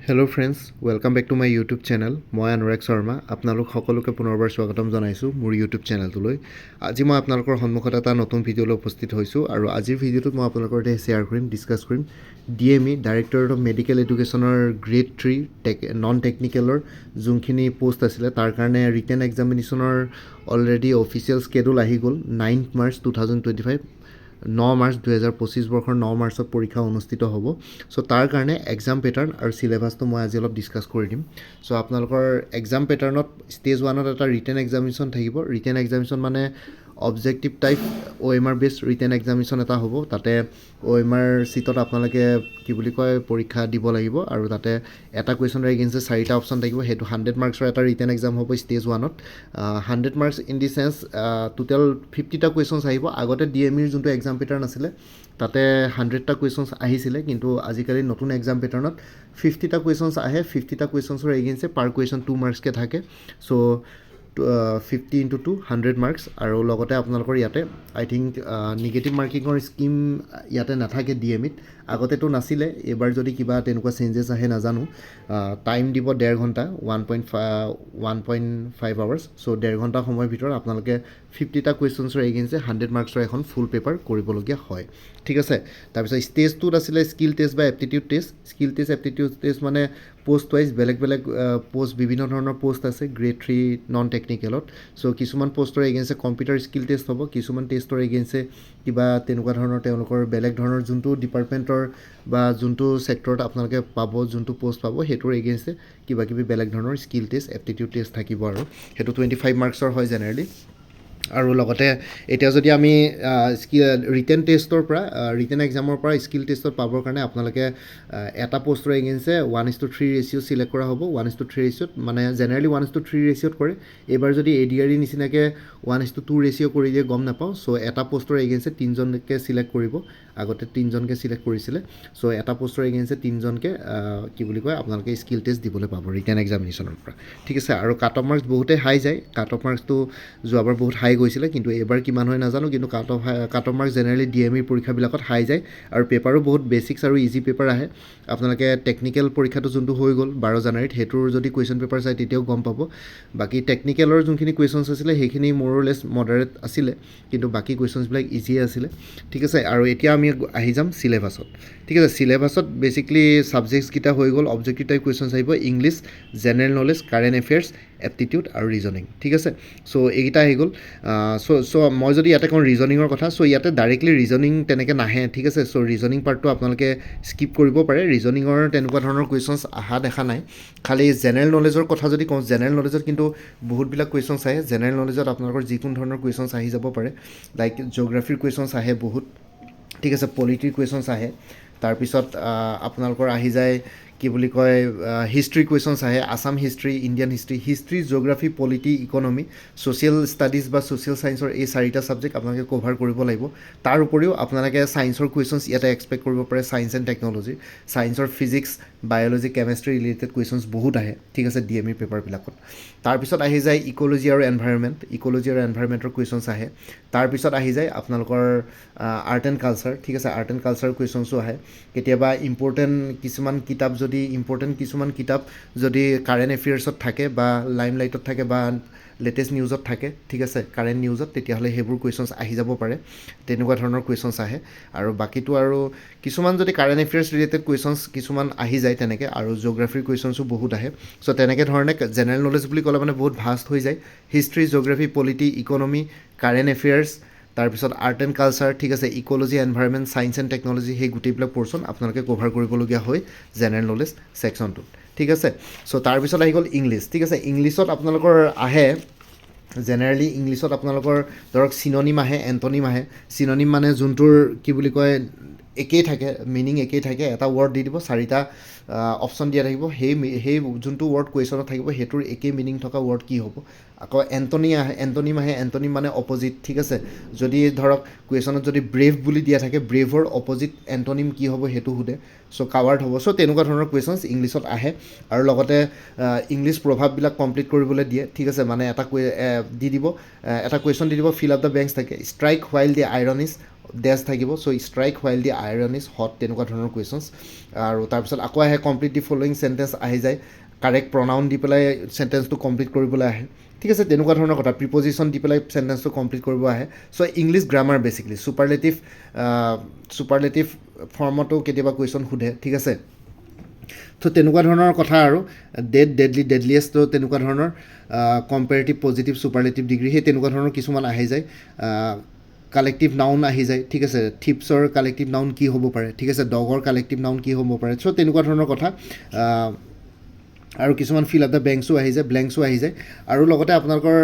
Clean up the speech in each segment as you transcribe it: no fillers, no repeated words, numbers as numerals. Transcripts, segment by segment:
Hello' friends, welcome back to my YouTube channel. মই অনুৰাগ শৰ্মা। আপোনালোক সকলোকে পুনৰবাৰ স্বাগতম জনাইছোঁ মোৰ ইউটিউব চেনেলটোলৈ। আজি মই আপোনালোকৰ সন্মুখত এটা নতুন ভিডিঅ'লৈ উপস্থিত হৈছোঁ আৰু আজিৰ ভিডিঅ'টোত মই আপোনালোকৰ সৈতে শ্বেয়াৰ কৰিম, ডিছকাছ কৰিম DME ডাইৰেক্টৰেট অফ মেডিকেল এডুকেশ্যনৰ গ্ৰেড 3 নন টেকনিকেলৰ যোনখিনি পোষ্ট আছিলে তাৰ কাৰণে ৰিটেন এক্সামিনেশ্যনৰ অলৰেডি অফিচিয়েল স্কেডুল আহি গ'ল। 9 মাৰ্চ 2025, 9 মাৰ্চ 2025 বৰ্ষৰ 9 মাৰ্চত পৰীক্ষা অনুষ্ঠিত হ'ব। চ' তাৰ কাৰণে এক্সাম পেটাৰ্ণ আৰু চিলেবাছটো মই আজি অলপ ডিছকাছ কৰি দিম। চ' আপোনালোকৰ এক্সাম পেটাৰ্ণত ষ্টেজ 1ত এটা ৰিটেন এক্সামিনেশ্যন থাকিব। ৰিটেন এক্সামিনেশ্যন মানে objective type OMR based written examination এটা হ'ব। তাতে OMR চিটত আপোনালোকে পৰীক্ষা দিব লাগিব আৰু তাতে এটা কুৱেশ্যনৰ এগেইনষ্টে 4টা অপশ্যন থাকিব। সেইটো 100 মাৰ্কছৰ এটা ৰিটেন এক্সাম হ'ব ষ্টেজ 1ত। 100 marks in the sense total 50টা কুৱেশ্যনছ আহিব। আগতে DMEৰ যোনটো এক্সাম পেটাৰ্ণ আছিলে তাতে 100টা কুৱেশ্যনছ আহিছিলে, কিন্তু আজিকালি নতুন এক্সাম পেটাৰ্ণত 50টা কুৱেশ্যনছ আহে। 50টা কুৱেশ্যনছৰ এগেইনষ্টে পাৰ কুৱেশ্যন 2 মাৰ্কছকৈ থাকে। চ' 50 × 2 100 মাৰ্কছ। আৰু লগতে আপোনালোকৰ ইয়াতে আই থিংক নিগেটিভ মাৰ্কিঙৰ স্কিম ইয়াতে নাথাকে DMEত। আগতেতো নাছিলে, এইবাৰ যদি কিবা তেনেকুৱা চেঞ্জেছ আহে নাজানো। টাইম দিব 1.5 ঘণ্টা, 1.5 আৱাৰ্ছ। চ' 1.5 ঘণ্টা সময়ৰ ভিতৰত আপোনালোকে 50টা কুৱেশ্যনছৰ এগেইনষ্টে 100 মাৰ্কছৰ এখন ফুল পেপাৰ কৰিবলগীয়া হয়। ঠিক আছে। তাৰপিছত ষ্টেজ 2ত আছিলে স্কিল টেষ্ট বা aptitude test. Skill test, aptitude test মানে পোষ্ট ৱাইজ বেলেগ বেলেগ পোষ্ট, বিভিন্ন ধৰণৰ পোষ্ট আছে গ্ৰেড 3 নন টেকনিকেলত। চ' কিছুমান পোষ্টৰ এগেইনষ্টে কম্পিউটাৰ স্কিল টেষ্ট হ'ব, কিছুমান টেষ্টৰ এগেইনষ্টে কিবা তেনেকুৱা ধৰণৰ তেওঁলোকৰ বেলেগ ধৰণৰ যোনটো ডিপাৰ্টমেণ্টৰ বা যোনটো ছেক্টৰত আপোনালোকে পাব, যোনটো পোষ্ট পাব সেইটোৰ এগেইনষ্টে কিবাকিবি বেলেগ ধৰণৰ স্কিল টেষ্ট, এপ্টিটিউড টেষ্ট থাকিব আৰু সেইটো 25 মাৰ্কছৰ হয় জেনেৰেলি। আৰু লগতে এতিয়া যদি আমি ৰিটেন টেষ্টৰ পৰা ৰিটেন এক্সামৰ পৰা স্কিল টেষ্টত পাবৰ কাৰণে আপোনালোকে এটা পোষ্টৰ এগেইনষ্টে 1:3 ৰেচিঅ' চিলেক্ট কৰা হ'ব। 1:3 ৰেচিঅ'ত মানে জেনেৰেলি 1:3 ৰেচিঅ'ত কৰে। এইবাৰ যদি ADRE নিচিনাকৈ 1:2 ৰেচিঅ' কৰি দিয়ে গম নাপাওঁ। চ' এটা পোষ্টৰ এগেইনষ্টে 3জনকৈ চিলেক্ট কৰিব। আগতে 3জনকৈ চিলেক্ট কৰিছিলে। চ' এটা পোষ্টৰ এগেইনষ্টে 3জনকৈ আপোনালোকে স্কিল টেষ্ট দিবলৈ পাব ৰিটেন এক্সামিনেশ্যনৰ পৰা। ঠিক আছে। আৰু কাট অফ মাৰ্কছ বহুতেই হাই যায়। কাট অফ মাৰ্কছটো যোৱাবাৰ বহুত হাই গৈছিলে, কিন্তু এইবাৰ কিমান হয় নাজানো। কিন্তু cut off marks generally DME পৰীক্ষাবিলাকত হাই যায় আৰু পেপাৰো বহুত বেছিক্স আৰু ইজি পেপাৰ আহে। আপোনালোকে টেকনিকেল পৰীক্ষাটো যোনটো হৈ গ'ল 12 জানুৱাৰীত, সেইটোৰ যদি কুৱেশ্যন পেপাৰ চাই তেতিয়াও গম পাব। বাকী টেকনিকেলৰ যোনখিনি কুৱেশ্যনছ আছিলে সেইখিনি মোৰ লেছ মডাৰেট আছিলে, কিন্তু বাকী কুৱেশ্যনছবিলাক ইজিয়ে আছিলে। ঠিক আছে। আৰু এতিয়া আমি আহি যাম চিলেবাছত। ঠিক আছে। চিলেবাছত বেছিকলি ছাবজেক্টছকেইটা হৈ গ'ল। অবজেক্টিভ টাইপ কুৱেশ্যনছ আহিব, English, general knowledge, current affairs, aptitude আৰু ৰিজনিং। ঠিক আছে। চ' এইকেইটা আহি গ'ল। চ' মই যদি ইয়াতে কওঁ ৰিজনিঙৰ কথা, চ' ইয়াতে ডাইৰেক্টলি ৰিজনিং তেনেকৈ নাহে। ঠিক আছে। চ' ৰিজনিং পাৰ্টটো আপোনালোকে স্কিপ কৰিব পাৰে। ৰিজনিঙৰ তেনেকুৱা ধৰণৰ কুৱেশ্যনছ অহা দেখা নাই। খালি জেনেৰেল নলেজৰ কথা যদি কওঁ, জেনেৰেল নলেজত কিন্তু বহুতবিলাক কুৱেশ্যনছ আহে। জেনেৰেল নলেজত আপোনালোকৰ যিকোনো ধৰণৰ কুৱেশ্যনছ আহি যাব পাৰে। লাইক জিঅ'গ্ৰাফিৰ কুৱেশ্যনছ আহে বহুত। ঠিক আছে। পলিটিৰ কুৱেশ্যনছ আহে। তাৰপিছত আপোনালোকৰ আহি যায় হিষ্ট্ৰী কুৱেশ্যনছ আহে। Assam history, Indian history, geography, polity, economy, social studies বা ছ'চিয়েল ছায়েন্সৰ এই 4টা ছাবজেক্ট আপোনালোকে কভাৰ কৰিব লাগিব। তাৰ উপৰিও আপোনালোকে ছায়েন্সৰ কুৱেশ্যনছ ইয়াতে এক্সপেক্ট কৰিব পাৰে। ছায়েন্স এণ্ড টেকন'লজি, ছায়েন্সৰ physics, biology, chemistry related questions বহুত আহে। ঠিক আছে। DME পেপাৰবিলাকত। তাৰপিছত আহি যায় ইক'লজি আৰু এনভাইৰনমেণ্ট। ইক'লজি আৰু এনভাইৰনমেণ্টৰ কুৱেশ্যনছ আহে। তাৰপিছত আহি যায় আপোনালোকৰ আৰ্ট এণ্ড কালচাৰ। ঠিক আছে। আৰ্ট এণ্ড কালচাৰ কুৱেশ্যনছো আহে। কেতিয়াবা ইম্পৰ্টেণ্ট কিছুমান কিতাপ যদি কাৰেণ্ট এফেয়াৰ্ছত থাকে বা লাইমলাইটত থাকে বা লেটেষ্ট নিউজত থাকে, ঠিক আছে, কাৰেণ্ট নিউজত, তেতিয়াহ'লে সেইবোৰ কুৱেশ্যনছ আহি যাব পাৰে। তেনেকুৱা ধৰণৰ কুৱেশ্যনছ আহে। আৰু বাকীটো আৰু কিছুমান যদি কাৰেণ্ট এফেয়াৰ্ছ ৰিলেটেড কুৱেশ্যনছ কিছুমান আহি যায় তেনেকৈ, আৰু জিঅ'গ্ৰাফিৰ কুৱেশ্যনছো বহুত আহে। চ' তেনেকৈ ধৰণে জেনেৰেল নলেজ বুলি ক'লে মানে বহুত ভাষ্ট হৈ যায়। History, geography, polity, economy, current affairs, তাৰপিছত আৰ্ট এণ্ড কালচাৰ, ঠিক আছে, ecology, environment, science and technology, সেই গোটেইবিলাক পৰ্চন আপোনালোকে কভাৰ কৰিবলগীয়া হয় জেনেৰেল নলেজ ছেকশ্যনটোত। ঠিক আছে। চ' তাৰপিছত আহি গ'ল ইংলিছ। ঠিক আছে। ইংলিছত আপোনালোকৰ আহে জেনেৰেলি ইংলিছত আপোনালোকৰ ধৰক চিননিম আহে, এণ্টনিম আহে। চিননিম মানে যোনটোৰ একেই থাকে, মিনিং একেই থাকে। এটা ৱৰ্ড দি দিব, 4টা অপশ্যন দিয়া থাকিব। সেই যোনটো ৱৰ্ড কুৱেশ্যনত থাকিব সেইটোৰ একেই মিনিং থকা ৱৰ্ড কি হ'ব। আকৌ এণ্টনিম আহে। এণ্টনিম মানে অপজিট। ঠিক আছে। যদি ধৰক কুৱেশ্যনত যদি ব্ৰেভ বুলি দিয়া থাকে, ব্ৰেভৰ অপজিট এণ্টনিম কি হ'ব সেইটো সোধে। চ' কাৱাৰ্ড হ'ব। চ' তেনেকুৱা ধৰণৰ কুৱেশ্যনছ ইংলিছত আহে। আৰু লগতে ইংলিছ প্ৰভাৱবিলাক কমপ্লিট কৰিবলৈ দিয়ে। ঠিক আছে। মানে এটা কুৱেশ্যন দি দিব, ফিল আপ দ্য ব্লেংকছ থাকে। Strike while the iron is dash থাকিব so' strike while the iron is hot তেনেকুৱা ধৰণৰ কুৱেশ্যনছ আৰু তাৰপিছত আকৌ আহে কমপ্লিট দি ফ'ল'য়িং চেণ্টেন্স আহি যায় কাৰেক্ট প্ৰনাউন দি পেলাই চেণ্টেন্সটো কমপ্লিট কৰিবলৈ আহে ঠিক আছে তেনেকুৱা ধৰণৰ কথা প্ৰিপজিশ্যন দি পেলাই চেণ্টেন্সটো কমপ্লিট কৰিব আহে চ' ইংলিছ গ্ৰামাৰ বেচিকেলি ছুপাৰলেটিভ ফৰ্মতো কেতিয়াবা কুৱেশ্যন সোধে ঠিক আছে ত' তেনেকুৱা ধৰণৰ কথা আৰু ডেডলিয়েষ্ট তেনেকুৱা ধৰণৰ কম্পেৰেটিভ পজিটিভ ছুপাৰলেটিভ ডিগ্ৰী সেই তেনেকুৱা ধৰণৰ কিছুমান আহি যায় কালেক্টিভ নাউন আহি যায় ঠিক আছে থিপছৰ কালেক্টিভ নাউন কি হ'ব পাৰে ঠিক আছে ডগৰ কালেক্টিভ নাউন কি হ'ব পাৰে চ' তেনেকুৱা ধৰণৰ কথা আৰু কিছুমান ফিল আপ দ্য ব্লেংকছো আহি যায় আৰু লগতে আপোনালোকৰ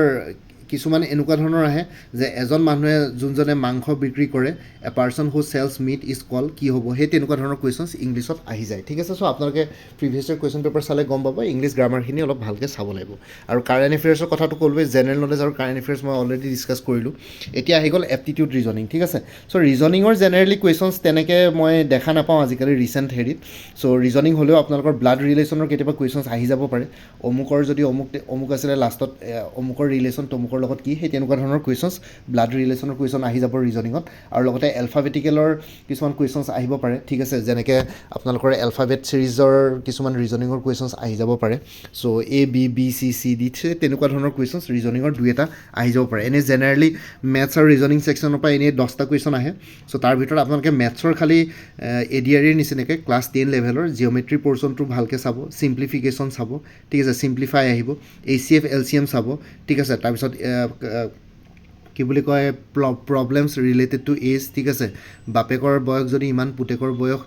কিছুমান এনেকুৱা ধৰণৰ আহে যে এজন মানুহে যোনজনে মাংস বিক্ৰী কৰে a person who sells meat is called কি হ'ব সেই তেনেকুৱা ধৰণৰ কুৱেশ্যনছ ইংলিছত আহি যায় ঠিক আছে চ' আপোনালোকে প্ৰিভিয়াছ ইয়াৰ কুৱেশ্যন পেপাৰ চালে গম পাব ইংলিছ গ্ৰামাৰখিনি অলপ ভালকৈ চাব লাগিব আৰু কাৰেণ্ট এফেয়াৰ্ছৰ কথাটো ক'লোৱে জেনেৰেল নলেজ আৰু কাৰেণ্ট এফেয়াৰ্ছ মই অলৰেডি ডিছকাছ কৰিলোঁ এতিয়া আহি গ'ল এপ্টিটিউড ৰিজনিং ঠিক আছে চ' ৰিজনিঙৰ জেনেৰেলি কুৱেশ্যনছ তেনেকৈ মই দেখা নাপাওঁ আজিকালি ৰিচেণ্ট হেৰিত চ' ৰিজনিং হ'লেও আপোনালোকৰ ব্লাড ৰিলেশ্যনৰ কেতিয়াবা কুৱেশ্যনছ আহি যাব পাৰে অমুকৰ যদি অমুক আছিলে লাষ্টত অমুকৰ ৰিলেশ্যন তমুকৰ লগত কি সেই তেনেকুৱা ধৰণৰ কুৱেশ্যনছ ব্লাড ৰিলেশ্যনৰ কুৱেশ্যন আহি যাব ৰিজনিঙত আৰু লগতে এলফাবেটিকেলৰ কিছুমান কুৱেশ্যনছ আহিব পাৰে ঠিক আছে যেনেকৈ আপোনালোকৰ এলফাবেট ছিৰিজৰ কিছুমান ৰিজনিঙৰ কুৱেশ্যনছ আহি যাব পাৰে চ' ABBCCD তেনেকুৱা ধৰণৰ কুৱেশ্যনছ ৰিজনিঙৰ দুই এটা আহি যাব পাৰে এনেই জেনেৰেলি মেথছ আৰু ৰিজনিং ছেকশ্যনৰ পৰা এনেই 10টা কুৱেশ্যন আহে চ' তাৰ ভিতৰত আপোনালোকে মেথছৰ খালি ADR-ৰ নিচিনাকৈ ক্লাছ 10 লেভেলৰ জিঅ'মেট্ৰি পৰ্চনটো ভালকৈ চাব চিম্প্লিফিকেশ্যন চাব ঠিক আছে চিম্প্লিফাই আহিব HCF LCM চাব ঠিক আছে তাৰপিছত কি বুলি কয় প্ৰব্লেমছ ৰিলেটেড টু এজ ঠিক আছে বাপেকৰ বয়স যদি ইমান পুতেকৰ বয়স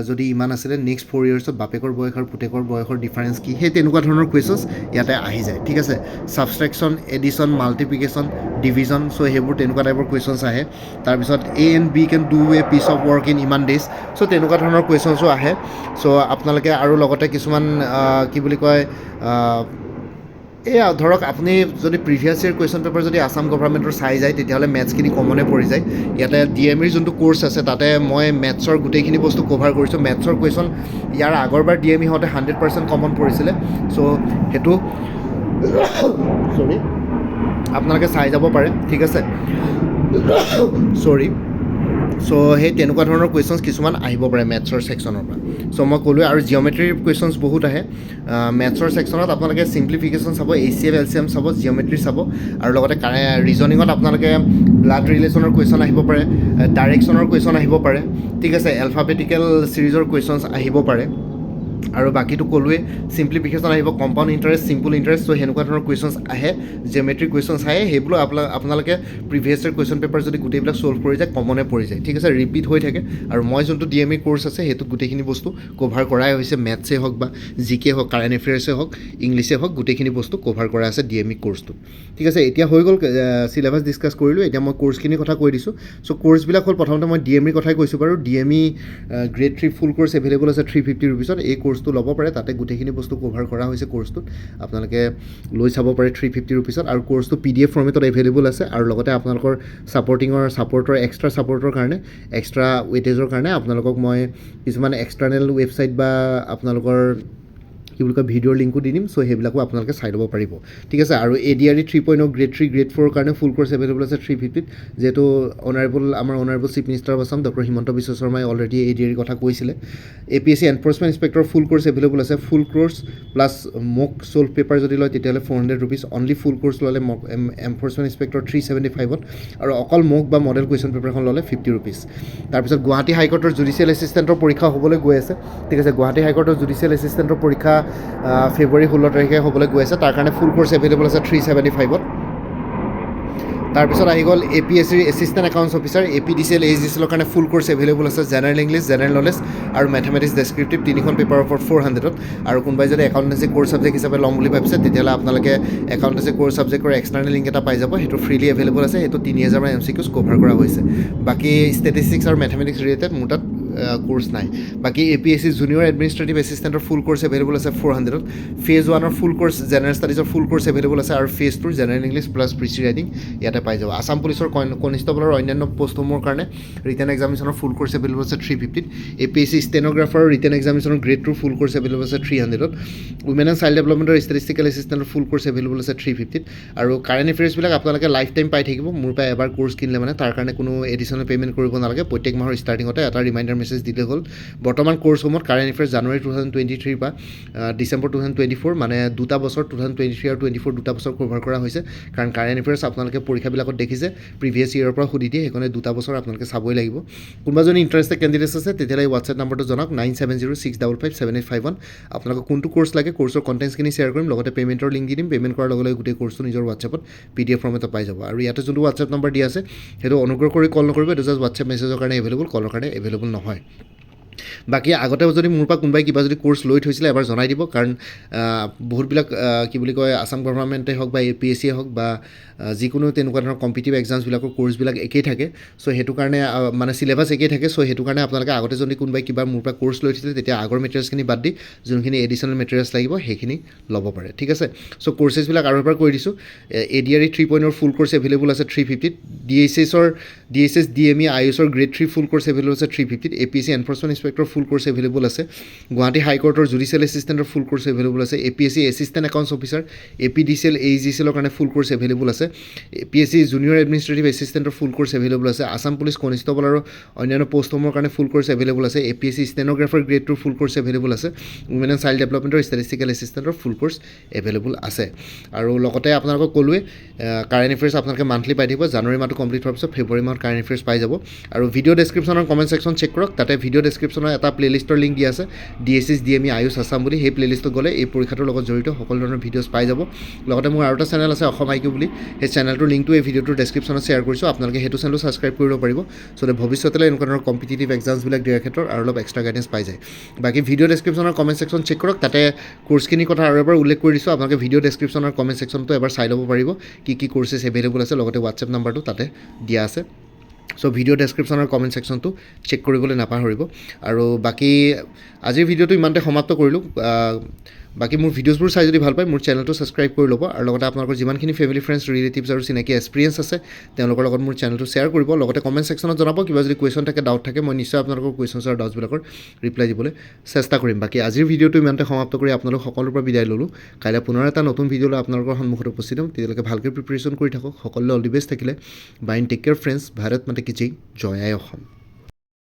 যদি ইমান আছিলে নেক্সট 4 ইয়াৰ্ছত বাপেকৰ বয়স আৰু পুতেকৰ বয়সৰ ডিফাৰেঞ্চ কি সেই তেনেকুৱা ধৰণৰ কুৱেশ্যনছ ইয়াতে আহি যায় ঠিক আছে ছাবষ্ট্ৰেকশ্যন এডিশ্যন মাল্টিপ্লিকেশ্যন ডিভিজন চ' সেইবোৰ তেনেকুৱা টাইপৰ কুৱেশ্যনছ আহে তাৰপিছত A and B can do a piece of work in ইমান ডেইজ চ' তেনেকুৱা ধৰণৰ কুৱেশ্যনছো আহে চ' আপোনালোকে আৰু লগতে কিছুমান কি বুলি কয় এয়া ধৰক আপুনি যদি প্ৰিভিয়াছ ইয়েৰ কুৱেশ্যন পেপাৰ যদি আছাম গভৰ্ণমেণ্টৰ চাই যায় তেতিয়াহ'লে মেথছখিনি কমনে পৰি যায় ইয়াতে DMEৰ যোনটো কোৰ্চ আছে তাতে মই মেথছৰ গোটেইখিনি বস্তু কভাৰ কৰিছোঁ মেথছৰ কুৱেশ্যন ইয়াৰ আগৰবাৰ DME হওঁতে 100% কমন পৰিছিলে চ' সেইটো আপোনালোকে চাই যাব পাৰে ঠিক আছে চ' সেই তেনেকুৱা ধৰণৰ কুৱেশ্যনছ কিছুমান আহিব পাৰে মেথছৰ ছেকশ্যনৰ পৰা চ' মই ক'লোৱে আৰু জিঅ'মেট্ৰিৰ কুৱেশ্যনছ বহুত আহে মেথছৰ ছেকশ্যনত আপোনালোকে চিম্প্লিফিকেশ্যন চাব HCF LCM চাব জিঅ'মেট্ৰি চাব আৰু লগতে ৰিজনিঙত আপোনালোকে ব্লাড ৰিলেশ্যনৰ কুৱেশ্যন আহিব পাৰে ডাইৰেকশ্যনৰ কুৱেশ্যন আহিব পাৰে ঠিক আছে এলফাবেটিকেল ছিৰিজৰ কুৱেশ্যনছ আহিব পাৰে আৰু বাকীটো ক'লোৱে চিম্প্লিফিকেশ্যন আহিব কম্পাউণ্ড ইণ্টাৰেষ্ট চিম্পল ইণ্টাৰেষ্ট চ' সেনেকুৱা ধৰণৰ কুৱেশ্যনছ আহে জিঅ'মেট্ৰিক কুৱেশ্যনছ আহে সেইবোৰ আপোনালোকে প্ৰিভিয়াছ ইয়াৰ কুৱেশ্যন পেপাৰ যদি গোটেইবিলাক ছল্ভ কৰি যায় কমনে পৰি যায় ঠিক আছে ৰিপিট হৈ থাকে আৰু মই যোনটো DME কোৰ্চ আছে সেইটোত গোটেইখিনি বস্তু কভাৰ কৰাই হৈছে মেথছেই হওক বা GK হওক কাৰেণ্ট এফেয়াৰ্ছেই হওক ইংলিছেই হওক গোটেইখিনি বস্তু কভাৰ কৰা আছে DME কোৰ্চটো ঠিক আছে এতিয়া হৈ গ'ল চিলেবাছ ডিছকাছ কৰিলোঁ এতিয়া মই কোৰ্চখিনিৰ কথা কৈ দিছোঁ চ' কোৰ্চবিলাক হ'ল প্ৰথমতে মই DMEৰ কথাই কৈছোঁ বাৰু DME গ্ৰেড 3 ফুল কোৰ্চ এভেইলেবল আছে 350 ৰুপিছত এই কোৰ্চটো ল'ব পাৰে তাতে গোটেইখিনি বস্তু কভাৰ কৰা হৈছে কোৰ্চটোত আপোনালোকে লৈ চাব পাৰে 350 ৰুপিছত আৰু কোৰ্চটো PDF ফৰ্মেটত এভেইলেবল আছে আৰু লগতে আপোনালোকৰ এক্সট্ৰা ছাপৰ্টৰ কাৰণে এক্সট্ৰা ৱেটেজৰ কাৰণে আপোনালোকক মই কিছুমান এক্সটাৰ্নেল ৱেবছাইট বা আপোনালোকৰ কি বুলি কয় ভিডিঅ'ৰ লিংকো দি দিম চ' সেইবিলাকো আপোনালোকে চাই ল'ব পাৰিব ঠিক আছে আৰু ADR-E 3.0 গ্ৰেড 3 গ্ৰেড 4ৰ কাৰণে ফুল কোৰ্চ এভেইলেবল আছে 350ত যিহেতু আমাৰ honourable chief minister of Assam doctor Himanta Biswa শৰ্মাই অলৰেডি ADR-E কথা কৈছিলে APSC enforcement inspector full course available আছে full course plus mock solve paper যদি লয় তেতিয়াহ'লে 400 ৰুপিজ অনলি ফুল কোৰ্চ ল'লে এনফৰ্চমেণ্ট ইনস্পেক্টৰ 375ত আৰু অকল মক বা মডেল কুৱেশ্যন পেপাৰখন ল'লে 50 ৰুপিজ তাৰপিছত গুৱাহাটী হাইকোৰ্টৰ জুডিচিয়েল এছিষ্টেণ্টৰ পৰীক্ষা হ'বলৈ গৈ আছে ঠিক আছে গুৱাহাটী হাইকোৰ্টৰ জুডিচিয়েল এছিষ্টেণ্টৰ পৰীক্ষা ফেব্ৰুৱাৰী 16 তাৰিখে হ'বলৈ গৈ আছে তাৰ কাৰণে ফুল কোৰ্চ এভেইলেবল আছে 375ত তাৰপিছত আহি গ'ল APSCৰ এছিষ্টেণ্ট একাউণ্টছ অফিচাৰ APDCL AHDCLৰ কাৰণে ফুল কোৰ্চ এভেইলেবল আছে জেনেৰেল ইংলিছ জেনেৰেল নলেজ আৰু মেথমেটিক্স ডেছক্ৰিপটিভ তিনিখন পেপাৰৰ ওপৰত 400ত আৰু কোনোবাই যদি একাউণ্টেঞ্চি কোৰ্চ ছাবজেক্ট হিচাপে ল'ম বুলি ভাবিছে তেতিয়াহ'লে আপোনালোকে একাউণ্টেঞ্চি কোৰ্চ ছাবজেক্টৰ এক্সটাৰ্নেল লিংক এটা পাই যাব সেইটো ফ্ৰীলি এভেইলেবল আছে সেইটো 3000 MCQs কভাৰ কৰা হৈছে বাকী ষ্টেটিষ্টিক্স আৰু মেথমেটিক্স ৰিলেটেড মোৰ তাত কোৰ্চ নাই বাকী APSC জুনিয়ৰ এডমিনিষ্ট্ৰেটিভ এছিষ্টেণ্টৰ ফুল কোৰ্চ এভেইলেবল আছে 400ত ফেজ 1ৰ ফুল কোৰ্চ জেনেৰেল ষ্টাডিজৰ ফুল কোৰ্চ এভেইলেবল আছে আৰু ফেজ 2ৰ general English plus precis writing ইয়াতে পাই যাব আছাম পুলিচৰ কনিষ্টেবলৰ অন্যান্য পষ্টসমূহৰ কাৰণে ৰিটেন এক্সামিনেশ্যনৰ ফুল কোৰ্চ এভেইলেবল আছে 350ত APSC ষ্টেন'গ্ৰাফাৰৰ ৰিটেন এক্সামিনেশ্যনৰ গ্ৰেড 2 ফুল কোৰ্চ এভেইলেবল আছে 300ত উইমেন এণ্ড চাইল্ড ডেভেলপমেণ্টৰ ষ্টেটিষ্টিকেল এছিষ্টেণ্টৰ ফুল কোৰ্চ এভেইলেবল আছে 350ত আৰু কাৰেণ্ট এফেয়াৰ্ছবিলাক আপোনালোকে লাইফ টাইম পাই থাকিব মোৰ পৰা এবাৰ কোৰ্চ কিনিলে মানে তাৰ কাৰণে কোনো এডিশ্যনেল পে'মেণ্ট কৰিব নালাগে প্ৰত্যেক মাহৰ ষ্টাৰ্টিঙতে এটা ৰিমাইণ্ডাৰ মেছেজ দিলে হ'ল বৰ্তমান কোৰ্চসমূহত কাৰেণ্ট এফেয়াৰ্ছ জানুৱাৰী 2023 পৰা ডিচেম্বৰ 2024 মানে দুটা বছৰ 2023 আৰু 24 দুটা বছৰ কভাৰ কৰা হৈছে কাৰণ কাৰেণ্ট এফেয়াৰ্ছ আপোনালোকে পৰীক্ষাবিলাকত দেখিছে প্ৰিভিয়াছ ইয়েৰৰ পৰা সুধি দিয়ে সেইকাৰণে দুটা বছৰ আপোনালোকে চাবই লাগিব কোনোবা যদি ইণ্টাৰেষ্টেড কেণ্ডিডেটছ আছে তেতিয়াহ'লে হোৱাটছএপ নম্বৰটো জনাওক 9706557851 আপোনালোকক কোনটো কোৰ্চ লাগে কোৰ্চৰ কণ্টেণ্টছখিনি শ্বেয়াৰ কৰিম লগতে পে'মেণ্টৰ লিংক দি দিম পে'মেণ্ট কৰাৰ লগে লগে গোটেই কোৰ্চটো নিজৰ হোৱাটছএপত PDF ফৰ্মেটত পাই যাব আৰু ইয়াতে যোনটো হোৱাটছএপ নম্বৰ দিয়া আছে সেইটো অনুগ্ৰহ কৰি কল নকৰিব এইটো জাষ্ট হোৱাটছএপ মেছেজৰ কাৰণে এভেইলেবল কলৰ কাৰণে এভেইলেবল নহয় বাকী আগতে যদি মোৰ পৰা কোনোবাই কিবা যদি কোৰ্চ লৈ থৈছিলে এবাৰ জনাই দিব কাৰণ বহুতবিলাক কি বুলি কয় আছাম গভৰ্ণমেণ্টেই হওক বা APSCয়ে হওক বা যিকোনো তেনেকুৱা ধৰণৰ কম্পিটিটিভ এক্সামছবিলাকৰ কোৰ্চবিলাক একেই থাকে চ' সেইটো কাৰণে মানে চিলেবাছ একেই থাকে চ' সেইটো কাৰণে আপোনালোকে আগতে যদি কোনোবাই কিবা মোৰ পৰা কোৰ্চ লৈ থৈছিলে তেতিয়া আগৰ মেটেৰিয়েলছখিনি বাদ দি যোনখিনি এডিশ্যনেল মেটেৰিয়েলছ লাগিব সেইখিনি ল'ব পাৰে ঠিক আছে চ' কোৰ্চেছবিলাক আৰু এবাৰ কৈ দিছোঁ ADRE 3.0 ফুল কোৰ্চ এভেইলেবল আছে 350ত DSS DME IASৰ গ্ৰেড 3 ফুল কোৰ্চ এভেইলেবল আছে 350ত APSC enforcement inspector full course available আছে Guwahati হাইকোৰ্টৰ judicial এছিষ্টেণ্টৰ full course available আছে APSC assistant accounts officer APDCL AEGCLৰ কাৰণে ফুল কোৰ্চ এভেইলেবল আছে APSC জুনিয়ৰ এডমিনিষ্ট্ৰেটিভ এছিষ্টেণ্টৰ ফুল কোৰ্চ এভেইলেবল আছে Assam police constable আৰু অন্যান্য পষ্টসমূহৰ কাৰণে ফুল কোৰ্চ এভেইলেবল আছে APSC stenographer grade 2 full course available আছে উইমেন এণ্ড চাইল্ড ডেভেলপমেণ্টৰ ষ্টেটিষ্টিকেল এছিষ্টেণ্টৰ ফুল কোৰ্চ এভেইলেবল আছে আৰু লগতে আপোনালোকক ক'লোৱে কাৰেণ্ট এফেয়াৰ্ছ আপোনালোকে মান্থলি পাই থাকিব জানুৱাৰী মাহটো কমপ্লিট হোৱাৰ পিছত ফেব্ৰুৱাৰী মাহত কাৰেণ্ট এফেয়াৰ্ছ পাই যাব আৰু ভিডিঅ' ডেছক্ৰিপশ্যনৰ কমেণ্ট ছেকশ্যন চেক কৰক তাতে ভিডিঅ' ডেছক্ৰিপশ্যনৰ এটা প্লেলিষ্টৰ লিংক দিয়া আছে DSS DME আয়ুষ আছাম বুলি সেই প্লেলিষ্টত গ'লে এই পৰীক্ষাটোৰ লগত জড়িত সকলো ধৰণৰ ভিডিঅ'ছ পাই যাব লগতে মোৰ আৰু এটা চেনেল আছে অসম IQ বুলি সেই চেনেলটোৰ লিংকটো এই ভিডিঅ'টোৰ ডেছক্ৰিপশ্যনত শ্বেয়াৰ কৰিছোঁ আপোনালোকে সেইটো চেনেলো ছাবস্ক্ৰাইব কৰিব পাৰিব চ' ভৱিষ্যতলৈ এনেকুৱা ধৰণৰ কম্পিটিটিভ এক্সামছবিলাক দিয়াৰ ক্ষেত্ৰত আৰু অলপ এক্সট্ৰা গাইডেঞ্চ পাই যায় বাকী ভিডিঅ' ডেছক্ৰিপশ্যনৰ কমেণ্ট ছেকশ্যন চেক কৰক তাতে কোৰ্চখিনিৰ কথা আৰু এবাৰ উল্লেখ কৰি দিছোঁ আপোনালোকে ভিডিঅ' ডেছক্ৰিপশ্যনৰ কমেণ্ট ছেকশ্যনটো এবাৰ চাই ল'ব পাৰিব কি কোৰ্চেছ এভেইলেবল আছে লগতে হোৱাটছএপ নাম্বাৰটো তাতে দিয়া আছে চ' ভিডিঅ' ডেছক্ৰিপশ্যনৰ কমেণ্ট ছেকশ্যনটো চেক কৰিবলৈ নাপাহৰিব আৰু বাকী আজিৰ ভিডিঅ'টো ইমানতে সমাপ্ত কৰিলোঁ বাকী মোৰ ভিডিঅ'ছবোৰ চাই যদি ভাল পায় মোৰ চেনেলটো ছাবস্ক্ৰাইব কৰি ল'ব আৰু লগতে আপোনালোকৰ যিমানখিনি ফেমিলি ফ্ৰেণ্ডছ ৰিলেটিভছ আৰু চিনাকি এক্সপিৰিয়েঞ্চ আছে তেওঁলোকৰ লগত মোৰ চেনেলটো শ্বেয়াৰ কৰিব লগতে কমেণ্ট ছেকশ্যনত জনাব কিবা যদি কুৱেশ্যন থাকে ডাউট থাকে মই নিশ্চয় আপোনালোকৰ কুৱেশ্যনছ আৰু ডাউটছবিলাকৰ ৰিপ্লাই দিবলৈ চেষ্টা কৰিম বাকী আজিৰ ভিডিঅ'টো ইমানতে সমাপ্ত কৰি আপোনালোক সকলোৰ পৰা বিদায় ল'লোঁ কাইলৈ পুনৰ এটা নতুন ভিডিঅ' লৈ আপোনালোকৰ সন্মুখত উপস্থিত হ'ম তেতিয়ালৈকে ভালকৈ প্ৰিপেৰেশ্যন কৰি থাকক সকলোলৈ অল দি বেষ্ট থাকিলে bye take care friends Bharat মাতা কি জয় জয় আই অসম